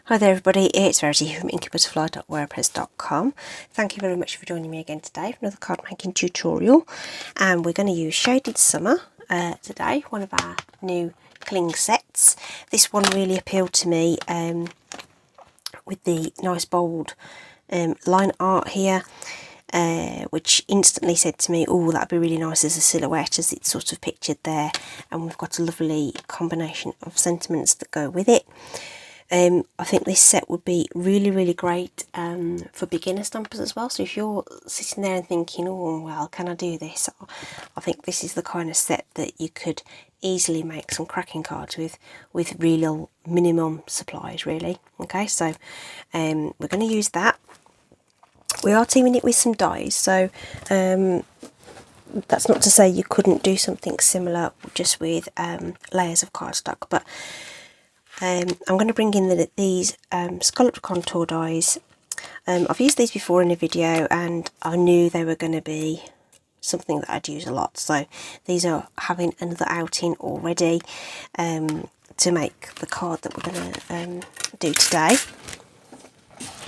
Hi there everybody, it's Verity from inkybutterfly.wordpress.com. Thank you very much for joining me again today for another card making tutorial. And we're going to use Shaded Summer today, one of our new cling sets. This one really appealed to me with the nice bold line art here, which instantly said to me, oh, that'd be really nice as a silhouette, as it's sort of pictured there. And we've got a lovely combination of sentiments that go with it. I think this set would be really great for beginner stampers as well. So if you're sitting there and thinking, oh well, can I do this? I think this is the kind of set that you could easily make some cracking cards with real minimum supplies really. Okay, so we're going to use that. We are teaming it with some dies, so that's not to say you couldn't do something similar just with layers of cardstock, but I'm going to bring in these Scalloped contour dies. I've used these before in a video and I knew they were going to be something that I'd use a lot, so these are having another outing already to make the card that we're going to do today.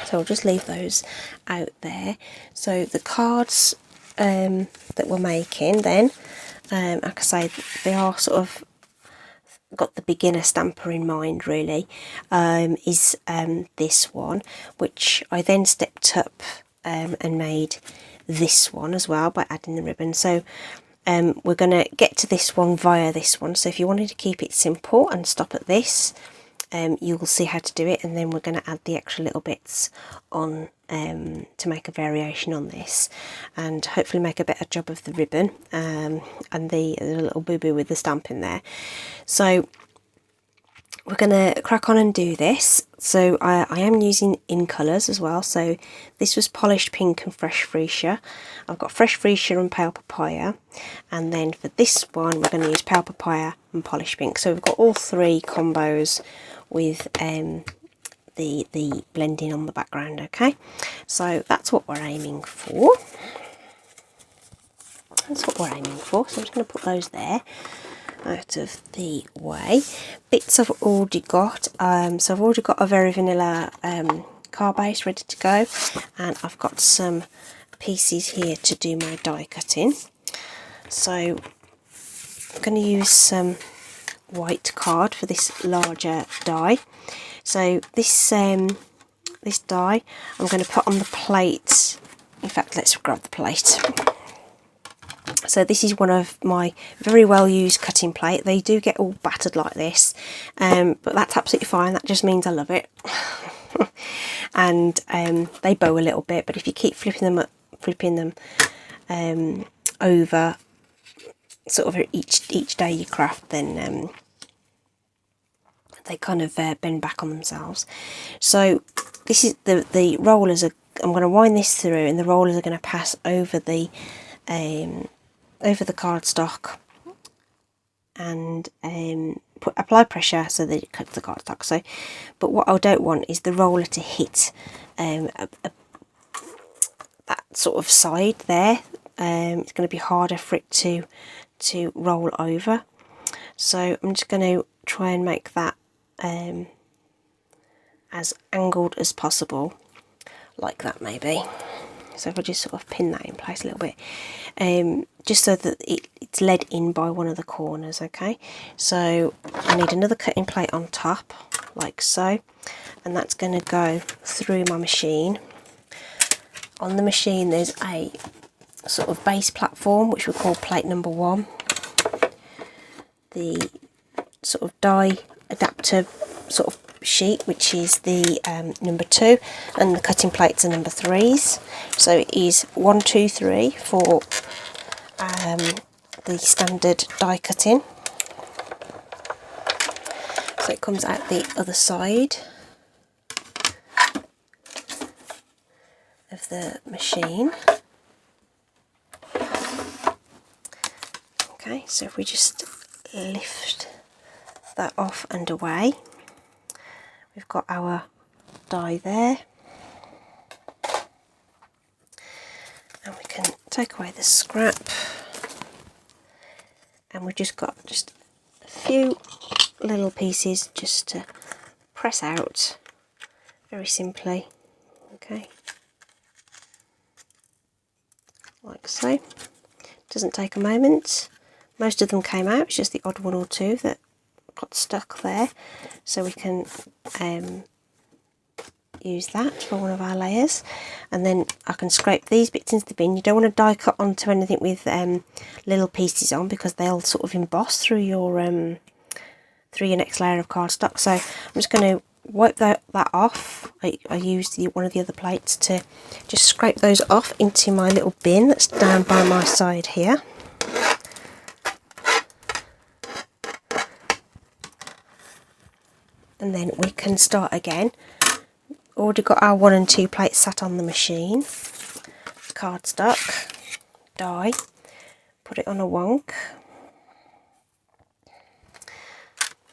So I'll just leave those out there. So the cards that we're making then, like I say, they are sort of got the beginner stamper in mind really, is this one, which I then stepped up and made this one as well by adding the ribbon. So we're going to get to this one via this one, so if you wanted to keep it simple and stop at this, you will see how to do it, and then we're going to add the extra little bits on to make a variation on this and hopefully make a better job of the ribbon and the little boo-boo with the stamp in there. So we're going to crack on and do this. So I am using in colours as well, so this was Polished Pink and Fresh Freesia. I've got Fresh Freesia and Pale Papaya, and then for this one we're going to use Pale Papaya and Polished Pink. So we've got all three combos with the blending on the background. Okay, so that's what we're aiming for. So I'm just going to put those there out of the way. Bits I've already got, so I've already got a Very Vanilla card base ready to go, and I've got some pieces here to do my die cutting. So I'm going to use some white card for this larger die. So this this die I'm going to put on the plate. In fact, let's grab the plate. So this is one of my very well used cutting plate. They do get all battered like this, but that's absolutely fine. That just means I love it. And they bow a little bit, but if you keep flipping them over sort of each day you craft, then they kind of bend back on themselves. So this is the rollers are, I'm going to wind this through, and the rollers are going to pass over the cardstock and apply pressure so that it cuts the cardstock. So, but what I don't want is the roller to hit that sort of side there. It's going to be harder for it to roll over. So I'm just going to try and make that as angled as possible, like that maybe. So if I just sort of pin that in place a little bit, just so that it's led in by one of the corners. Okay, so I need another cutting plate on top, like so, and that's going to go through my machine. On the machine there's a sort of base platform, which we call plate number 1. The sort of die adapter sort of sheet, which is the number 2, and the cutting plates are number 3s. So it is 1, 2, 3 for the standard die cutting. So it comes out the other side of the machine. Okay, so if we just lift that off and away, we've got our die there, and we can take away the scrap, and we've just got a few little pieces just to press out very simply. Okay, like so. Doesn't take a moment. Most of them came out, it's just the odd one or two that got stuck there, so we can use that for one of our layers. And then I can scrape these bits into the bin. You don't want to die cut onto anything with little pieces on, because they'll sort of emboss through your next layer of cardstock. So I'm just going to wipe that off. I used one of the other plates to just scrape those off into my little bin that's down by my side here. And then we can start again. Already got our 1 and 2 plates sat on the machine. Cardstock, die, put it on a wonk,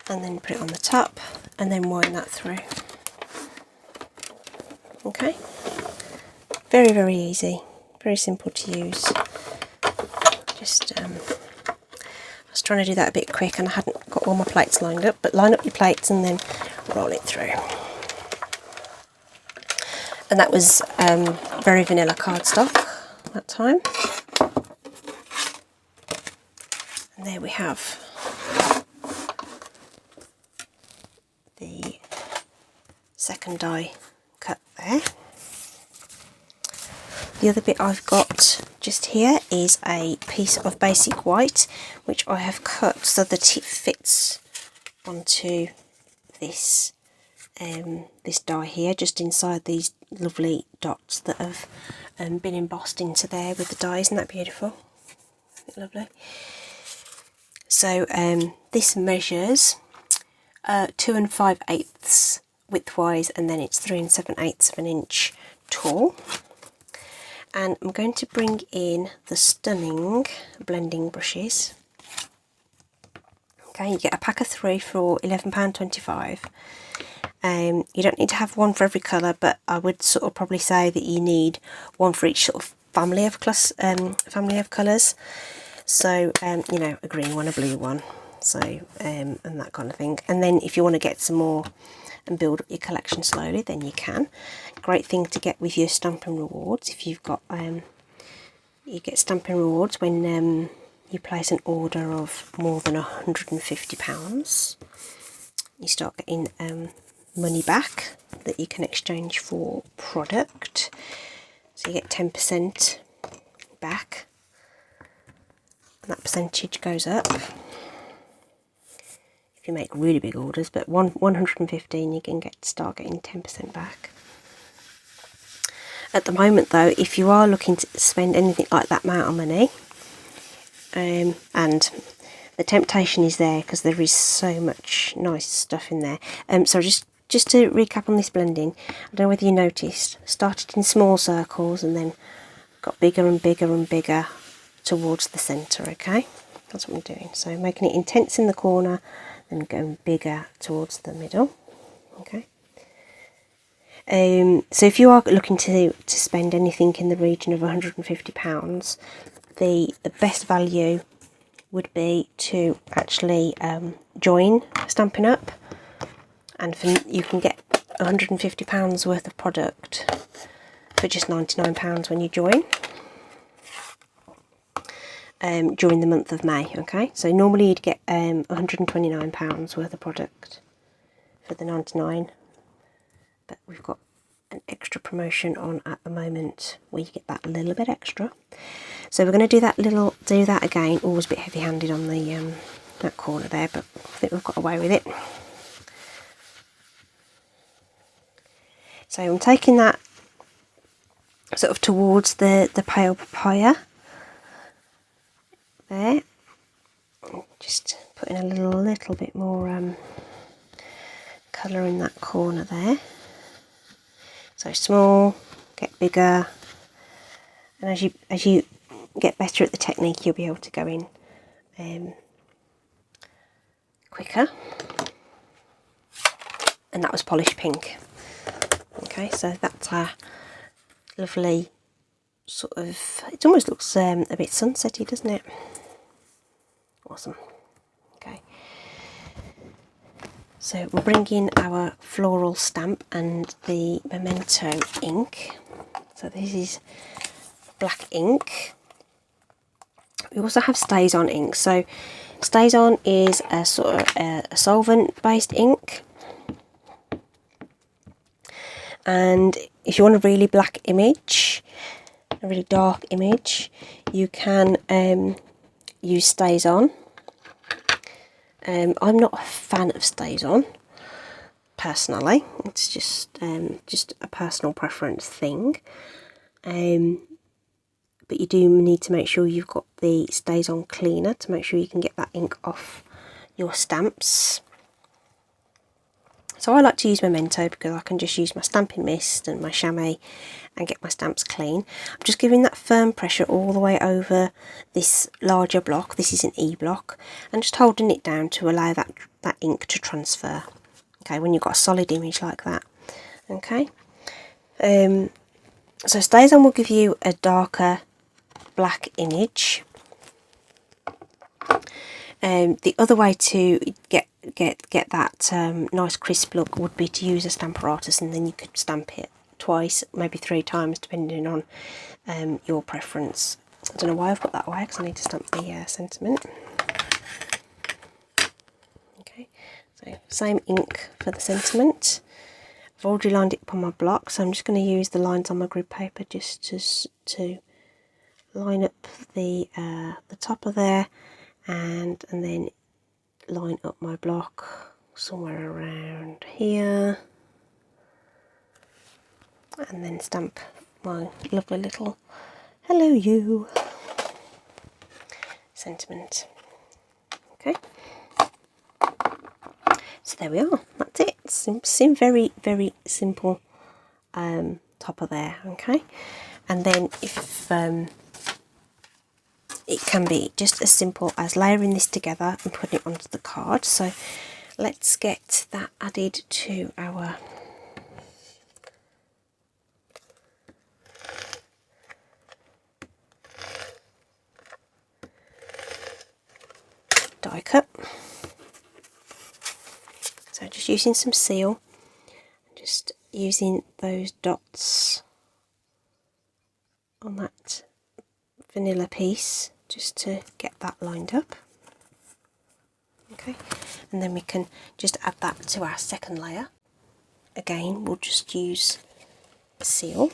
and then put it on the top, and then wind that through. Okay, very, very easy, very simple to use. Just I was trying to do that a bit quick and I hadn't got all my plates lined up, but line up your plates and then roll it through. And that was very vanilla cardstock that time. And there we have the second die cut there. The other bit I've got just here is a piece of basic white, which I have cut so that it fits onto this this die here, just inside these lovely dots that have been embossed into there with the die. Isn't that beautiful? Isn't it lovely? So this measures 2 5/8 widthwise, and then it's 3 7/8 of an inch tall. And I'm going to bring in the stunning blending brushes. Okay, you get a pack of 3 for £11.25. You don't need to have one for every colour, but I would sort of probably say that you need one for each sort of family of colours. So you know, a green one, a blue one, so and that kind of thing. And then if you want to get some more and build up your collection slowly, then you can. Great thing to get with your Stampin' Rewards. If you've got you get Stampin' Rewards when you place an order of more than £150. You start getting money back that you can exchange for product. So you get 10% back, and that percentage goes up if you make really big orders, but 115 you can start getting 10% back. At the moment though, if you are looking to spend anything like that amount of money, and the temptation is there because there is so much nice stuff in there. So just to recap on this blending, I don't know whether you noticed, started in small circles and then got bigger and bigger and bigger towards the centre. Okay, that's what I'm doing. So making it intense in the corner and going bigger towards the middle. Okay. So if you are looking to spend anything in the region of £150, the best value would be to actually join Stampin' Up, and you can get £150 worth of product for just £99 when you join during the month of May. Okay, so normally you'd get £129 worth of product for the 99, but we've got an extra promotion on at the moment where you get that little bit extra. So we're going to do that again. Always a bit heavy-handed on the that corner there, but I think we've got away with it. So I'm taking that sort of towards the pale papaya there, just putting a little bit more colour in that corner there. So small, get bigger, and as you get better at the technique, you'll be able to go in quicker. And that was polished pink. Okay, so that's our lovely sort of, it almost looks a bit sunsetty, doesn't it? Awesome. Okay, So we'll bring in our Floral Stamp and the Memento ink. So this is black ink. We also have StazOn ink. So StazOn is a sort of a solvent based ink, and if you want a really black image, a really dark image, you can use StazOn. I'm not a fan of StazOn personally. It's just a personal preference thing. But you do need to make sure you've got the StazOn cleaner to make sure you can get that ink off your stamps. So I like to use Memento because I can just use my stamping mist and my chamois and get my stamps clean. I'm just giving that firm pressure all the way over this larger block. This is an E block, and just holding it down to allow that ink to transfer. Okay, when you've got a solid image like that. Okay. So StazOn will give you a darker black image. The other way to get that nice crisp look would be to use a Stamparatus, and then you could stamp it twice, maybe 3 times, depending on your preference. I don't know why I've put that away because I need to stamp the sentiment. Okay, so same ink for the sentiment. I've already lined it up on my block, so I'm just going to use the lines on my grid paper just to line up the top of there, and then line up my block somewhere around here, and then stamp my lovely little hello you sentiment. Okay, so there we are, that's it. Very, very simple top of there. Okay, and then if it can be just as simple as layering this together and putting it onto the card. So let's get that added to our die cut. So just using some seal, just using those dots on that vanilla piece just to get that lined up. Okay, and then we can just add that to our second layer. Again, we'll just use seal.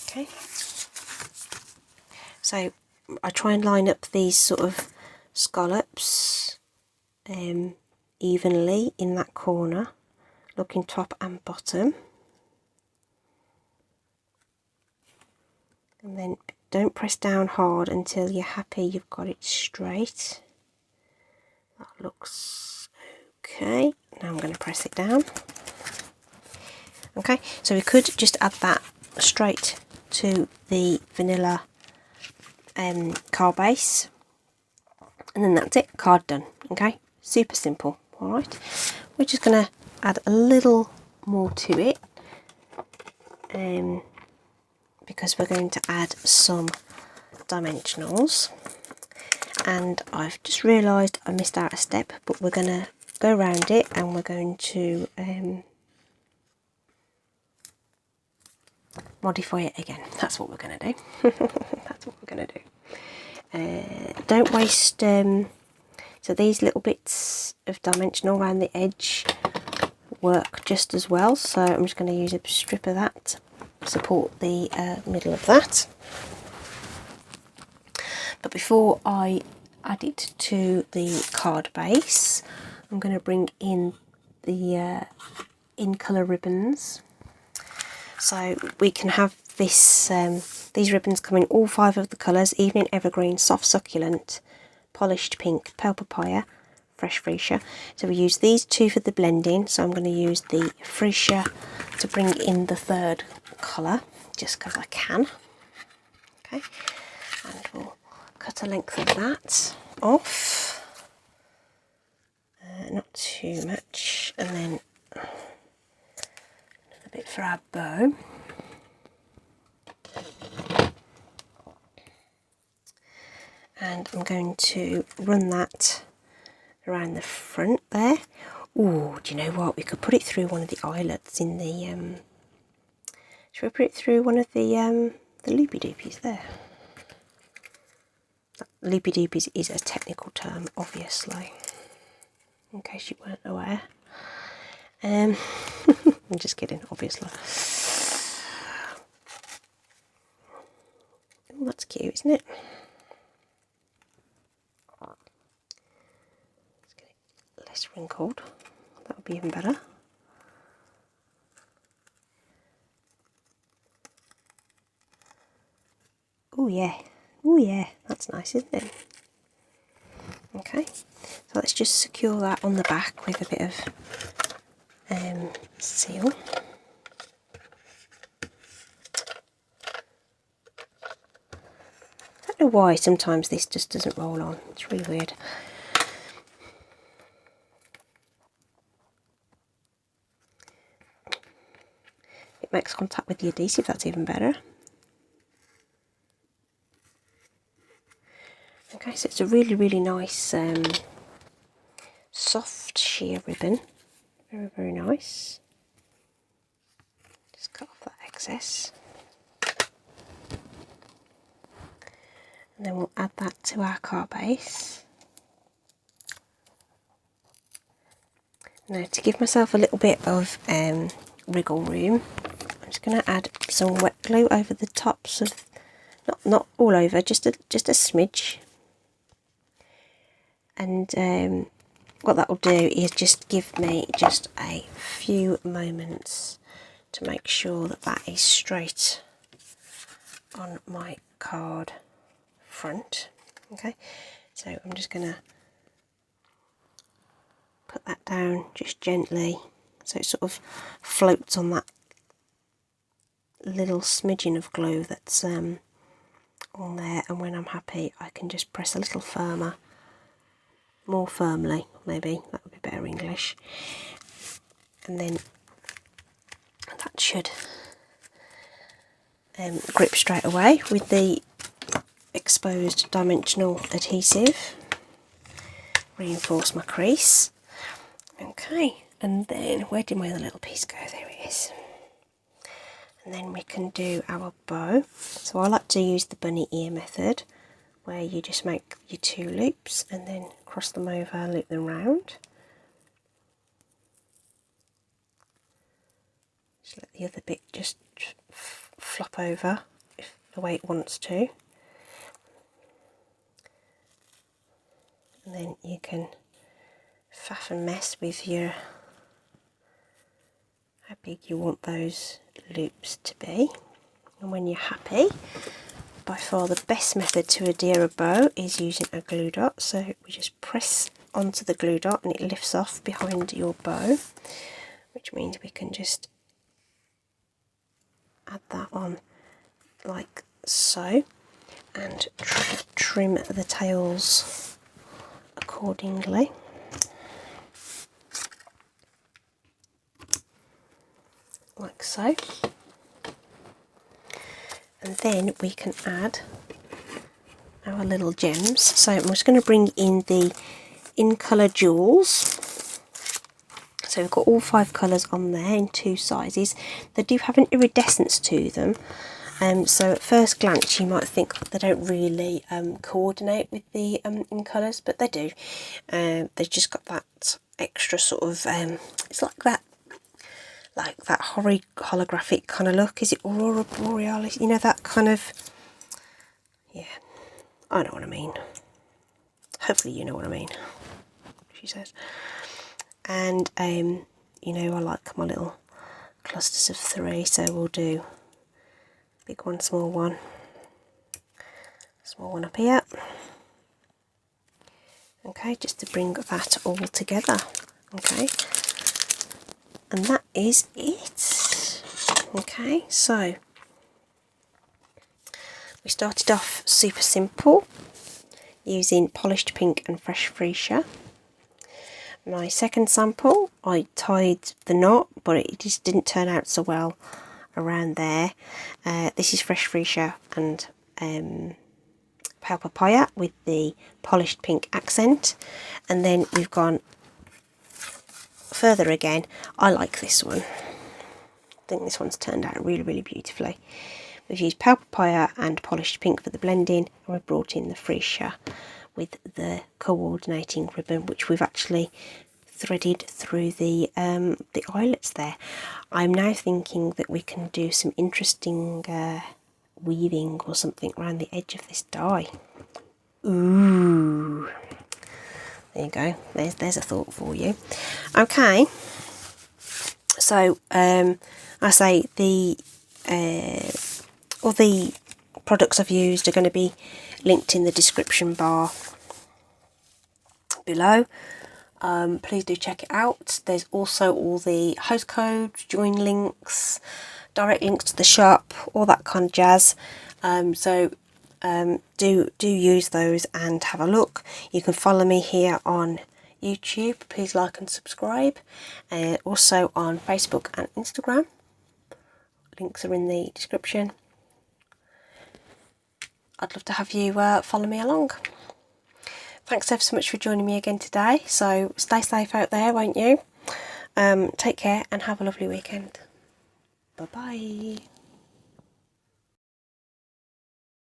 Okay, so I try and line up these sort of scallops evenly in that corner, looking top and bottom. And then don't press down hard until you're happy you've got it straight. That looks okay. Now I'm going to press it down. Okay, so we could just add that straight to the vanilla card base, and then that's it, card done. Okay, super simple. Alright, we're just going to add a little more to it, because we're going to add some dimensionals, and I've just realised I missed out a step, but we're going to go around it and we're going to modify it again. That's what we're going to do. That's what we're going to do. Don't waste so these little bits of dimensional around the edge work just as well, so I'm just going to use a strip of that to support the middle of that. But before I add it to the card base, I'm going to bring in the in colour ribbons. So we can have this these ribbons come in all 5 of the colours: Evening Evergreen, Soft Succulent, Polished Pink, Pale Papaya, Fresh Freesia. So we use these 2 for the blending, so I'm going to use the Freesia to bring in the 3rd colour, just because I can. Okay, and we'll cut a length of that off, not too much, and then a bit for our bow. and I'm going to run that around the front there. Oh, do you know what? We could put it through one of the eyelets in the should we put it through one of the loopy doopies there? Loopy doopies is a technical term, obviously, in case you weren't aware. I'm just kidding, obviously. Oh, that's cute, isn't it? Let's get it less wrinkled. That would be even better. Oh yeah, oh yeah, that's nice, isn't it? Okay, so let's just secure that on the back with a bit of seal. I don't know why sometimes this just doesn't roll on, it's really weird. It makes contact with the adhesive, that's even better. Okay, so it's a really, really nice soft sheer ribbon. Very, very nice. Just cut off that excess. And then we'll add that to our card base. Now, to give myself a little bit of wriggle room, I'm just going to add some wet glue over the tops of, not all over, just a smidge. And what that will do is just give me just a few moments to make sure that that is straight on my card front. Okay, so I'm just going to put that down just gently so it sort of floats on that little smidgen of glue that's on there, and when I'm happy I can just press a little firmer, more firmly maybe, that would be better English, and then that should grip straight away with the exposed dimensional adhesive, reinforce my crease. Okay, and then where did my other little piece go? There it is. And then we can do our bow. So I like to use the bunny ear method, where you just make your 2 loops and then cross them over, loop them round. Just let the other bit just flop over if the way it wants to. And then you can faff and mess with your how big you want those loops to be. And when you're happy, by far the best method to adhere a bow is using a glue dot. So we just press onto the glue dot and it lifts off behind your bow, which means we can just add that on like so and trim the tails accordingly. Like so. And then we can add our little gems. So I'm just going to bring in the In Colour Jewels. So we've got all 5 colours on there in 2 sizes. They do have an iridescence to them. So at first glance you might think they don't really coordinate with the In Colours, but they do. They've just got that extra sort of, it's like that holographic kind of look. Is it Aurora Borealis? You know, that kind of, yeah, I know what I mean. Hopefully you know what I mean, she says. And you know, I like my little clusters of 3, so we'll do big one, small one up here. Okay, just to bring that all together. Okay, and that is it. Okay, so we started off super simple using polished pink and fresh freesia. My second sample, I tied the knot, but it just didn't turn out so well around there. This is fresh freesia and pale papaya with the polished pink accent, and then we've gone further again. I like this one. I think this one's turned out really beautifully. We've used pale papaya and polished pink for the blending, and we've brought in the freesia with the coordinating ribbon, which we've actually threaded through the eyelets there. I'm now thinking that we can do some interesting weaving or something around the edge of this die. Ooh, there you go. There's a thought for you. Okay, so I say all the products I've used are going to be linked in the description bar below. Please do check it out. There's also all the host codes, join links, direct links to the shop, all that kind of jazz. Do use those and have a look. You can follow me here on YouTube. Please like and subscribe. Also on Facebook and Instagram. Links are in the description. I'd love to have you follow me along. Thanks ever so much for joining me again today. So stay safe out there, won't you? Take care and have a lovely weekend. Bye bye.